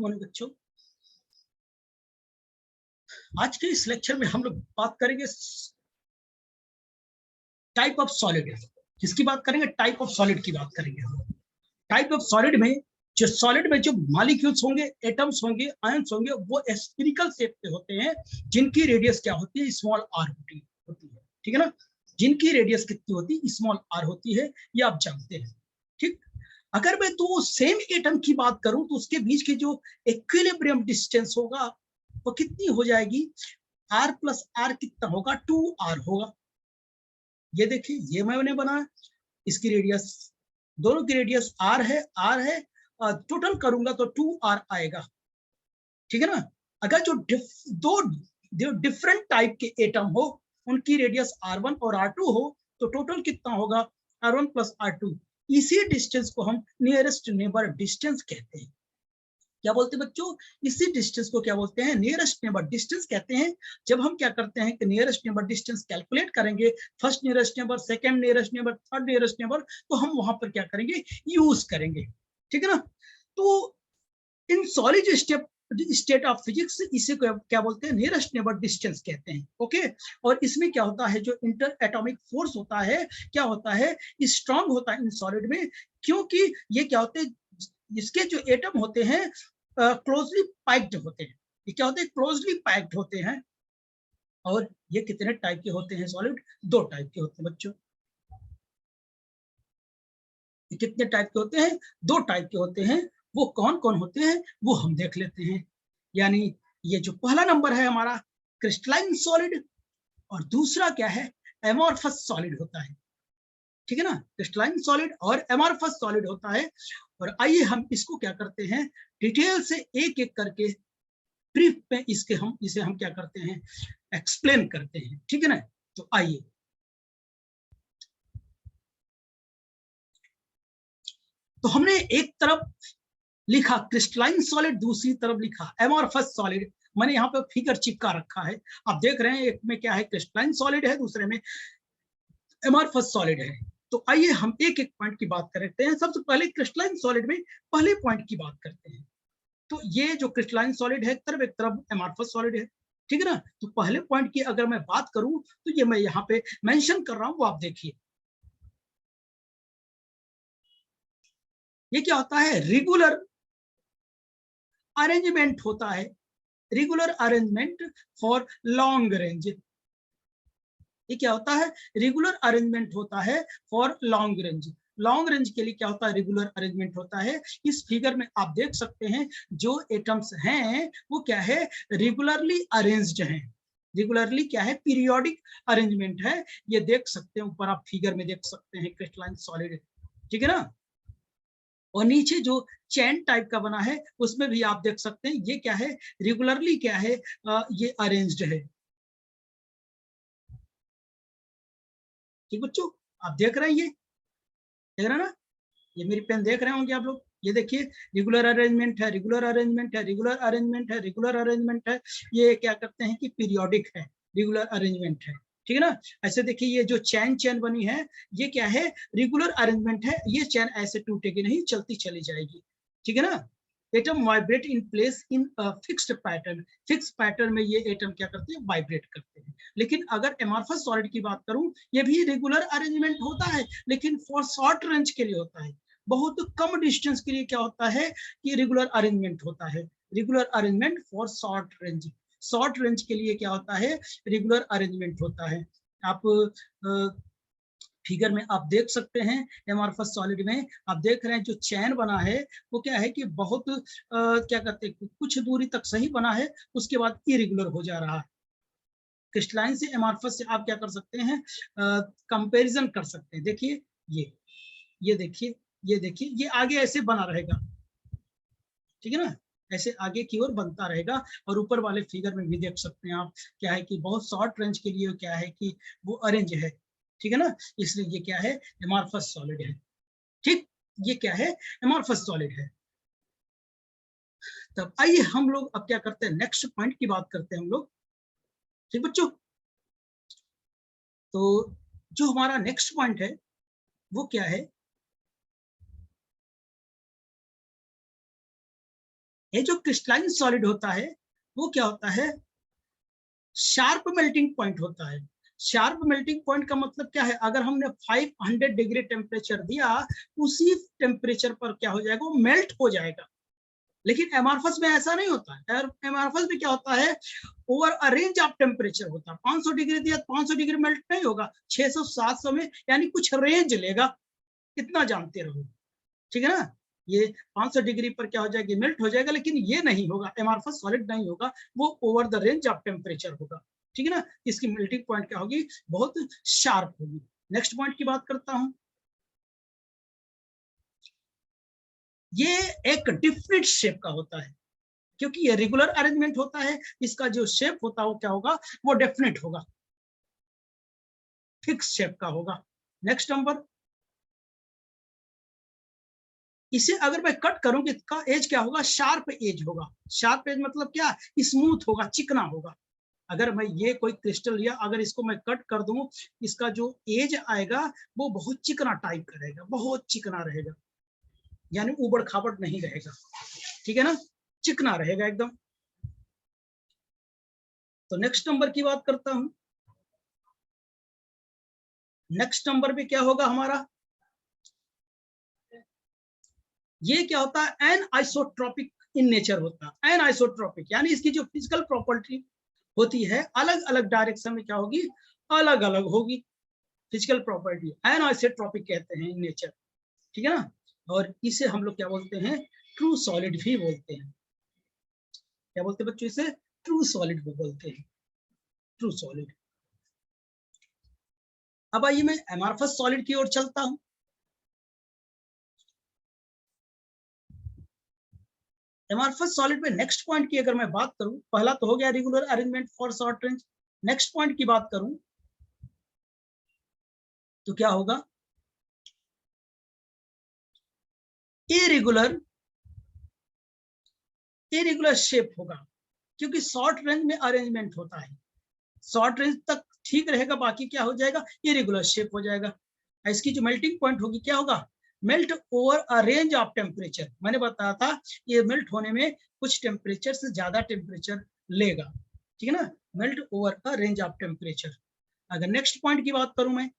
Morning बच्चों। आज के इस लेक्चर में हम लोग बात करेंगे टाइप ऑफ सॉलिड। किसकी बात करेंगे? टाइप ऑफ सॉलिड की बात करेंगे हम। टाइप ऑफ सॉलिड में जो मॉलिक्यूल्स होंगे, एटम्स होंगे, आयंस होंगे, वो स्फेरिकल शेप के होते हैं, जिनकी रेडियस क्या होती है? स्मॉल आर होती है। ठीक है ना? जिनकी रेडियस कितनी होती है? स्मॉल आर होती है, ये आप जानते हैं। ठीक। अगर मैं दो सेम एटम की बात करूं तो उसके बीच की जो इक्विलिब्रियम डिस्टेंस होगा वो कितनी हो जाएगी? आर प्लस आर कितना होगा? 2r होगा। ये देखिए, ये मैंने बनाया, इसकी रेडियस, दोनों की रेडियस r है, टोटल करूंगा तो 2r आएगा। ठीक है ना? अगर जो डिफरेंट टाइप के एटम हो, उनकी रेडियस r1 और r2 हो, तो टोटल कितना होगा? r1 plus r2। इसी डिस्टेंस को हम नियरेस्ट नेबर डिस्टेंस कहते हैं। क्या बोलते हैं बच्चों? इसी डिस्टेंस को क्या बोलते हैं? नियरेस्ट नेबर डिस्टेंस कहते हैं। जब हम क्या करते हैं कि नियरेस्ट नेबर डिस्टेंस कैलकुलेट करेंगे, first nearest neighbour, second nearest neighbour, third nearest neighbour, तो हम वहां पर क्या करेंगे? यूज करेंगे। ठीक है ना? तो in solid state of physics इसे क्या बोलते हैं? नियरेस्ट नेबर डिस्टेंस कहते हैं। ओके। और इसमें क्या होता है? जो इंटर एटॉमिक फोर्स होता है, क्या होता है? स्ट्रांग होता है इन सॉलिड में, क्योंकि ये क्या होते हैं? इसके जो एटम होते हैं क्लोजली पैक्ड होते हैं। ये क्या होते हैं? क्लोजली पैक्ड होते हैं। और ये कितने टाइप के होते हैं सॉलिड? 2 टाइप के होते हैं बच्चों। ये कितने टाइप के होते हैं? 2 टाइप के होते हैं। वो कौन कौन होते हैं वो हम देख लेते हैं। यानी ये जो पहला नंबर है हमारा, क्रिस्टलाइन सॉलिड, और दूसरा क्या है? एमॉर्फस सॉलिड होता है। ठीक है ना? क्रिस्टलाइन सॉलिड और एमॉर्फस सॉलिड होता है। और आइए हम इसको क्या करते हैं, डिटेल से एक एक करके ब्रीफ में इसे हम क्या करते हैं? एक्सप्लेन करते हैं। ठीक है ना? तो आइए, तो हमने एक तरफ लिखा क्रिस्टलाइन सॉलिड, दूसरी तरफ लिखा एमॉर्फस सॉलिड। मैंने यहाँ पे फिगर चिपका रखा है, आप देख रहे हैं। एक में क्या है? क्रिस्टलाइन सॉलिड है, दूसरे में एमॉर्फस सॉलिड है। तो आइए हम एक एक पॉइंट की बात करते हैं। सबसे पहले क्रिस्टलाइन सॉलिड में पहले पॉइंट की बात करते हैं। तो ये जो क्रिस्टलाइन सॉलिड है, एक तरफ एमॉर्फस सॉलिड है। ठीक है ना? तो पहले पॉइंट की अगर मैं बात करूं तो ये मैं यहाँ पे मेंशन कर रहा हूं, वो आप देखिए। ये क्या होता है? रेगुलर अरेंजमेंट होता है। Regular arrangement for long range. ये क्या होता है? रेगुलर अरेंजमेंट होता है for long range. Long range के लिए क्या होता है? रेगुलर अरेंजमेंट होता है। इस फिगर में आप देख सकते हैं जो एटम्स हैं वो क्या है? रेगुलरली अरेंज्ड हैं। रेगुलरली क्या है? पीरियोडिक अरेंजमेंट है। ये देख सकते हैं, ऊपर आप फिगर में देख सकते हैं क्रिस्टलाइन सॉलिड। ठीक है ना? और नीचे जो चैन टाइप का बना है उसमें भी आप देख सकते हैं ये क्या है? रेगुलरली क्या है? ये अरेंज्ड है। ठीक बच्चों, आप देख रहे हैं, ये देख रहे हैं ना? ये मेरी पेन देख रहे होंगे आप लोग। ये देखिए, रेगुलर अरेंजमेंट है, रेगुलर अरेंजमेंट है, रेगुलर अरेंजमेंट है, रेगुलर अरेंजमेंट है। ये क्या करते हैं कि पीरियोडिक है, रेगुलर अरेंजमेंट है। ठीक है ना? ऐसे देखिए, ये जो चैन बनी है, ये क्या है? रेगुलर अरेंजमेंट है। ये चैन ऐसे टूटेगी नहीं, चलती चली जाएगी। ठीक है ना? Atom vibrate in place in fixed pattern. Fix pattern में ये एटम क्या करते हैं? वाइब्रेट करते हैं। लेकिन अगर एमॉर्फस सॉलिड की बात करूं, ये भी रेगुलर अरेंजमेंट होता है, लेकिन फॉर शॉर्ट रेंज के लिए होता है। बहुत कम डिस्टेंस के लिए क्या होता है कि रेगुलर अरेंजमेंट होता है। Regular arrangement for short range. Short range के लिए क्या होता है? रेगुलर अरेंजमेंट होता है। आप फिगर में आप देख सकते हैं, एमॉर्फस सॉलिड में आप देख रहे हैं जो चैन बना है वो क्या है कि बहुत क्या कहते हैं, कुछ दूरी तक सही बना है, उसके बाद इरेगुलर हो जा रहा है। क्रिस्टलाइन से एमॉर्फस से आप क्या कर सकते हैं? कंपैरिजन कर सकते हैं। देखिए, ये देखिए, ये देखिए, ये आगे ऐसे बना रहेगा। ठीक है ना? ऐसे आगे की ओर बनता रहेगा। और ऊपर वाले फिगर में भी देख सकते हैं आप, क्या है कि बहुत शॉर्ट रेंज के लिए क्या है कि वो अरेंज है। ठीक है ना? इसलिए ये क्या है? एमॉर्फस सॉलिड है। ठीक, ये क्या है? एमॉर्फस सॉलिड है। तब आइए हम लोग अब क्या करते हैं? नेक्स्ट पॉइंट की बात करते हैं हम लोग। ठीक बच्चों, तो जो हमारा नेक्स्ट पॉइंट है वो क्या है? ये जो क्रिस्टलाइन सॉलिड होता है वो क्या होता है, शार्प मेल्टिंग पॉइंट होता है। शार्प मेल्टिंग पॉइंट का मतलब क्या है, अगर हमने 500 डिग्री टेम्परेचर दिया, उसी टेम्परेचर पर क्या हो जाएगा, वो मेल्ट हो जाएगा। लेकिन एमार्फस में ऐसा नहीं होता है। एमार्फस में क्या होता है, over a range of temperature होता है। 500 डिग्री दिया, 500 डिग्री मेल्ट नहीं होगा, 600 700 में, यानी कुछ रेंज लेगा, इतना जानते रहो, ठीक है ना। ये 500 डिग्री पर क्या हो जाएगी, मेल्ट हो जाएगा, लेकिन ये नहीं होगा, एमार्फस सॉलिड नहीं होगा, वो over the range of temperature होगा, ठीक है ना। इसकी मेल्टिंग पॉइंट क्या होगी, बहुत शार्प होगी। नेक्स्ट पॉइंट की बात करता हूं, ये एक डिफरेंट शेप का होता है, क्योंकि ये रेगुलर अरेंजमेंट होता है, इसका जो शेप होता है वो क्या होगा, वो डेफिनेट होगा, फिक्स शेप का होगा। नेक्स्ट नंबर, इसे अगर मैं कट करूं तो इसका एज क्या होगा, शार्प एज होगा। शार्प एज मतलब क्या, स्मूथ होगा, चिकना होगा। अगर मैं ये कोई क्रिस्टल लिया, अगर इसको मैं कट कर दूं, इसका जो एज आएगा वो बहुत चिकना टाइप का रहेगा, बहुत चिकना रहेगा, यानी उबड़ खाबड़ नहीं रहेगा, ठीक है ना, चिकना रहेगा एकदम। तो नेक्स्ट नंबर की बात करता हूं। नेक्स्ट नंबर पे क्या होगा हमारा, ये क्या होता है, एन आइसोट्रोपिक इन नेचर होता है। एन आइसोट्रोपिक यानी इसकी जो फिजिकल प्रॉपर्टी होती है, अलग अलग डायरेक्शन में क्या होगी, अलग अलग होगी फिजिकल प्रॉपर्टी। एन आइसोट्रोपिक कहते हैं इन नेचर, ठीक है ना। और इसे हम लोग क्या बोलते हैं, ट्रू सॉलिड भी बोलते हैं। क्या बोलते हैं बच्चों, इसे ट्रू सॉलिड भी बोलते हैं, ट्रू सॉलिड। अब आइए मैं एमार्फस सॉलिड की ओर चलता हूं। एमार्फस सॉलिड में नेक्स्ट पॉइंट की अगर मैं बात करूं, पहला तो हो गया regular arrangement for short range. Next point की बात करूं तो क्या होगा, इरेगुलर, इरेगुलर शेप होगा, क्योंकि शॉर्ट रेंज में अरेंजमेंट होता है, शॉर्ट रेंज तक ठीक रहेगा, बाकी क्या हो जाएगा, इरेगुलर शेप हो जाएगा। इसकी जो मेल्टिंग पॉइंट होगी क्या होगा, melt over a range of temperature. मैंने बताया था ये मेल्ट होने में कुछ टेम्परेचर से ज्यादा टेम्परेचर लेगा, ठीक है ना, melt over a range of temperature. अगर नेक्स्ट पॉइंट की बात करूं मैं,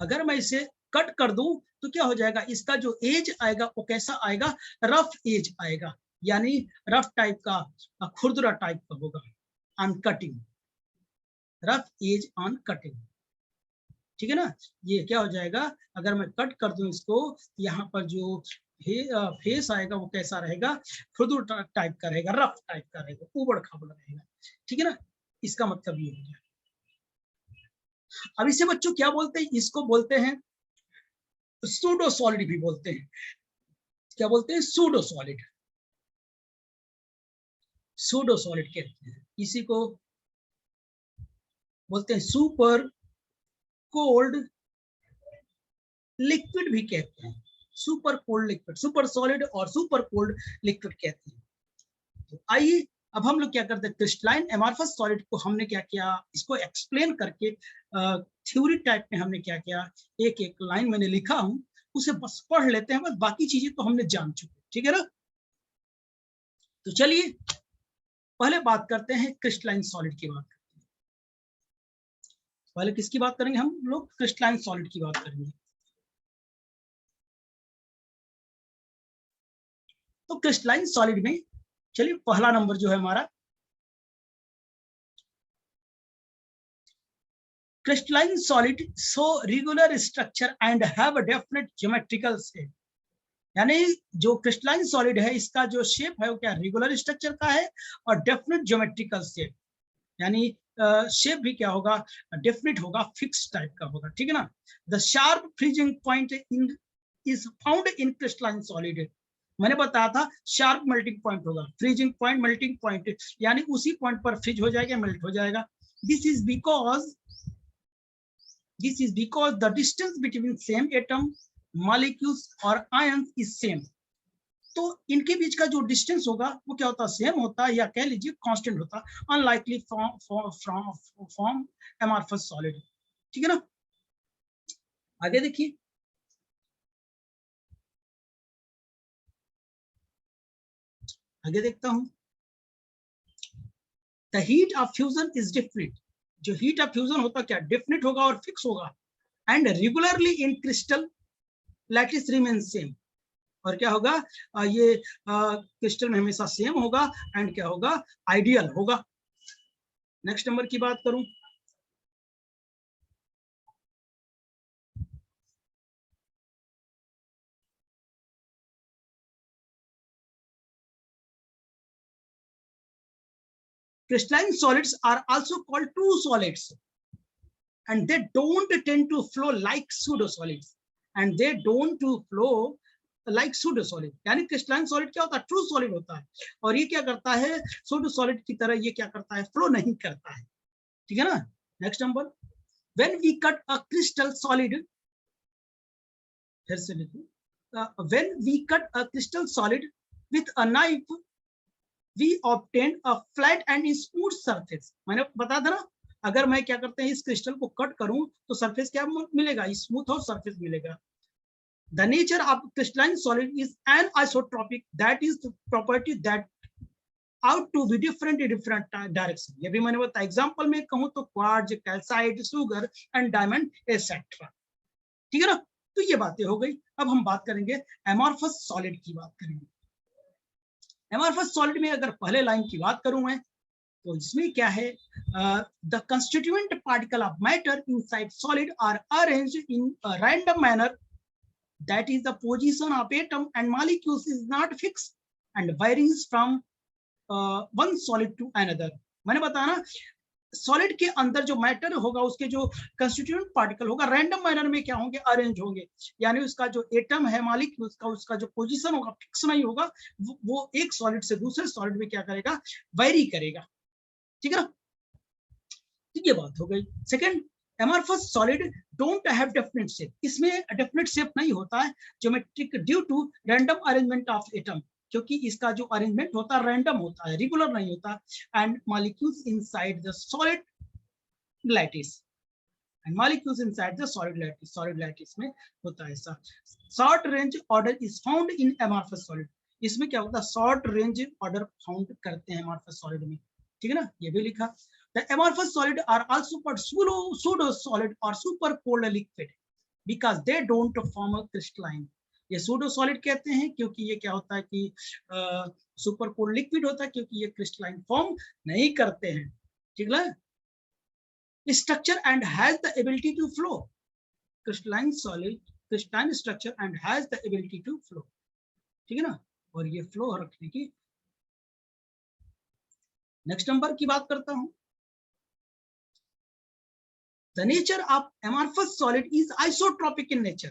अगर मैं इसे कट कर दूं तो क्या हो जाएगा, इसका जो एज आएगा वो कैसा आएगा, रफ एज आएगा, यानी रफ टाइप का, खुरदुरा टाइप का होगा, on cutting, rough edge on cutting, ठीक है ना। ये क्या हो जाएगा, अगर मैं कट कर दूं इसको, यहाँ पर जो फेस आएगा वो कैसा रहेगा, खुरदुर टाइप का रहेगा, रफ टाइप का रहेगा, उबड़ खाबड़ रहेगा, ठीक है ना। इसका मतलब ये हो गया। अब इसे बच्चों क्या बोलते हैं, इसको बोलते हैं सूडो सॉलिड भी बोलते हैं। क्या बोलते हैं, सूडो सॉलिड, सूडो सॉलिड कहते हैं इसी को, बोलते हैं सुपर कोल्ड लिक्विड भी कहते हैं, super cold liquid, super solid और सुपर कोल्ड लिक्विड कहते हैं। तो आइए अब हम लोग क्या करते हैं, क्रिस्टलाइन एमार्फस सॉलिड को हमने क्या किया, इसको एक्सप्लेन करके थ्योरी टाइप में हमने क्या किया, एक एक लाइन मैंने लिखा हूं, उसे बस पढ़ लेते हैं, बस बाकी चीजें तो हमने जान चुके, ठीक है ना। तो चलिए पहले बात करते हैं क्रिस्टलाइन सॉलिड की बात करते हैं। पहले किसकी बात करेंगे, हम लोग क्रिस्टलाइन सॉलिड की बात करेंगे। तो क्रिस्टलाइन सॉलिड में चलिए पहला नंबर जो है हमारा, crystalline solid show regular structure and have a definite geometrical shape। यानी जो क्रिस्टलाइन सॉलिड है इसका जो शेप है वो क्या, रेगुलर स्ट्रक्चर का है और डेफिनेट ज्योमेट्रिकल शेप, यानी शेप भी क्या होगा, डेफिनेट होगा, फिक्स टाइप का होगा, ठीक है ना। The sharp freezing point in is found in crystalline solid. मैंने बताया था शार्प मेल्टिंग पॉइंट होगा, फ्रीजिंग पॉइंट, मेल्टिंग पॉइंट, यानी उसी पॉइंट पर फ्रीज हो जाएगा, मेल्ट हो जाएगा। This is because This is because the distance between same atom, molecules or ions is same। तो इनके बीच का जो डिस्टेंस होगा वो क्या होता है, सेम होता है, या कह लीजिए कांस्टेंट होता है, अनलाइकली फ्रॉम एमार्फस सॉलिड, ठीक है ना। आगे देखिए, आगे देखता हूं, the heat of fusion is definite, जो हीट ऑफ फ्यूजन होता क्या, डिफिनिट होगा और फिक्स होगा, and regularly in crystal lattice remain same, और क्या होगा, ये क्रिस्टल में हमेशा सेम होगा, एंड क्या होगा, आइडियल होगा। नेक्स्ट नंबर की बात करूं, crystalline solids are also called true solids, and they don't tend to flow like pseudo solids, and they don't to flow like pseudo solid। यानी क्रिस्टलाइन सॉलिड क्या होता है, ट्रू सॉलिड होता है, और ये क्या करता है, pseudo सॉलिड की तरह ये क्या करता है, फ्लो नहीं करता है, ठीक है ना। Next number, when we cut a crystal solid, फिर से लिखो, when we cut a crystal solid with a knife we obtain a flat and smooth surface। मैंने बताया था ना, अगर मैं क्या करते हैं, इस क्रिस्टल को कट करूं तो सरफेस क्या मिलेगा, स्मूथ और सरफेस मिलेगा। The nature of crystalline solid is an isotropic, that is the property that out to be different in different direction। ये भी मैंने बताया, एग्जांपल में कहूं तो quartz, calcite, sugar and diamond etcetera, ठीक है ना। तो ये बातें हो गई। अब हम बात करेंगे एमॉर्फस सॉलिड की बात करेंगे। एमॉर्फस सॉलिड में अगर पहले लाइन की बात करूं मैं, तो इसमें क्या है, the constituent particle of matter inside solid are arranged in a random manner, that is the position of atom and molecules is not fixed and varies from one solid to another। मैंने बताया ना, solid के अंदर जो matter होगा, उसके जो constituent particle होगा, रैंडम मैनर में क्या होंगे, अरेंज होंगे, यानी उसका जो एटम है, मॉलिक्यूल्स का, उसका जो पोजीशन होगा फिक्स नहीं होगा, वो एक सॉलिड से दूसरे सॉलिड में क्या करेगा, वेरी करेगा, ठीक है ना। तो ये बात हो गई। Second, amorphous solid don't have definite shape, इसमें definite shape नहीं होता है, geometric due to random arrangement of atom, क्योंकि इसका जो अरेंजमेंट होता है रैंडम होता है, रेगुलर नहीं होता, and molecules inside the solid lattice, and molecules inside the solid lattice में होता है ऐसा। short range order is found in amorphous solid, इसमें क्या होता है, शॉर्ट रेंज ऑर्डर फाउंड करते हैं amorphous solid में, ठीक है ना, ये भी लिखा। The amorphous solid are also called pseudo solid or super cold liquid because they don't form a crystalline। ये pseudo solid कहते हैं क्योंकि ये क्या होता है कि सुपर कोल्ड लिक्विड होता है, क्योंकि ये क्रिस्टलाइन फॉर्म नहीं करते हैं, ठीक है। Structure and has the ability to flow, crystalline solid crystalline structure and has the ability to flow, ठीक है ना, और ये फ्लो रखने की। नेक्स्ट नंबर की बात करता हूं, the nature of amorphous solid is isotropic in nature।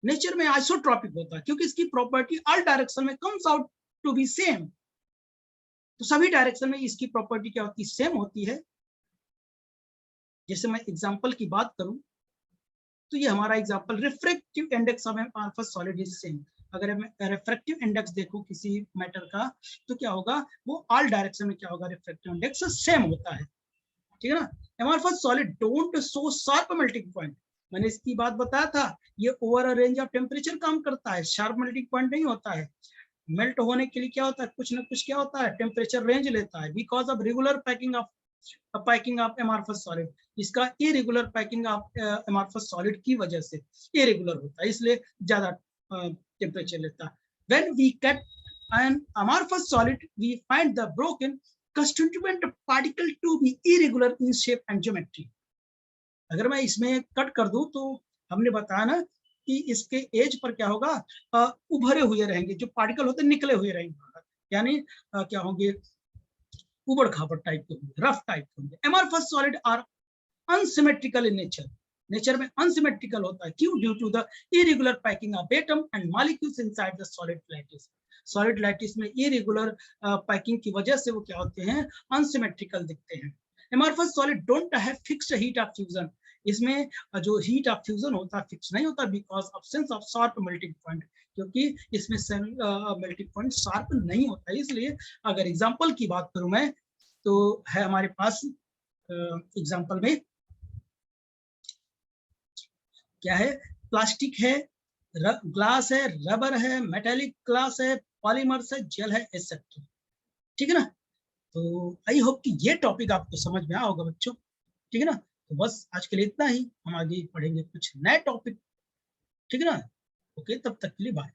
Nature में आइसोट्रॉपिक होता है क्योंकि इसकी प्रॉपर्टी ऑल डायरेक्शन में comes out to be same, तो सभी डायरेक्शन में इसकी प्रॉपर्टी क्या होती है, सेम होती है। जैसे मैं एग्जांपल की बात करूं तो ये हमारा example, refractive index of amorphous solid is same. अगर मैं रिफ्रैक्टिव इंडेक्स देखूं किसी मैटर का, तो क्या होगा, वो ऑल डायरेक्शन में क्या होगा, रिफ्रैक्टिव इंडेक्स सेम होता है, ठीक है ना। Amorphous solid don't show sharp melting point, मैंने इसकी बात बताया था, ये over a range of temperature काम करता है, शार्प मेल्टिंग पॉइंट नहीं होता है। मेल्ट होने के लिए क्या होता है, कुछ ना कुछ क्या होता है, टेम्परेचर रेंज लेता है, because of regular packing of amorphous solid, इसका irregular packing of amorphous solid की वजह से इरेगुलर होता है, इसलिए ज्यादा टेम्परेचर लेता है। When we cut an amorphous solid we find the broken constituent particle to be irregular in shape and geometry। अगर मैं इसमें कट कर दूं तो हमने बताया ना कि इसके एज पर क्या होगा, उभरे हुए रहेंगे, जो पार्टिकल होते हैं निकले हुए रहेंगे, यानी क्या होंगे, उबड़ खाबड़ टाइप के होंगे, रफ टाइप के होंगे। Amorphous solid are unsymmetrical in nature, nature में अनसिमेट्रिकल होता है, क्यों, due to the irregular packing of atom and molecules inside the solid lattice. Solid lattice में इरेगुलर पैकिंग की वजह से वो क्या होते हैं, अनसिमेट्रिकल दिखते हैं। Amorphous solid don't have fixed heat of fusion, इसमें जो हीट ऑफ फ्यूजन होता है फिक्स नहीं होता, because absence of sharp melting point, क्योंकि इसमें मेल्टिंग पॉइंट शार्प नहीं होता है। इसलिए अगर एग्जांपल की बात करूं मैं, तो है हमारे पास एग्जांपल में क्या है, प्लास्टिक है, ग्लास है, रबर है, मेटेलिक ग्लास है, पॉलीमर्स है, जेल है, एसेप्टर। ठीक है ना। तो आई होप कि ये टॉपिक आपको समझ में आया होगा बच्चों। ठीक है ना। तो बस आज के लिए इतना ही, हम आगे पढ़ेंगे कुछ नए टॉपिक। ठीक है ना। ओके, तब तक के लिए बाय।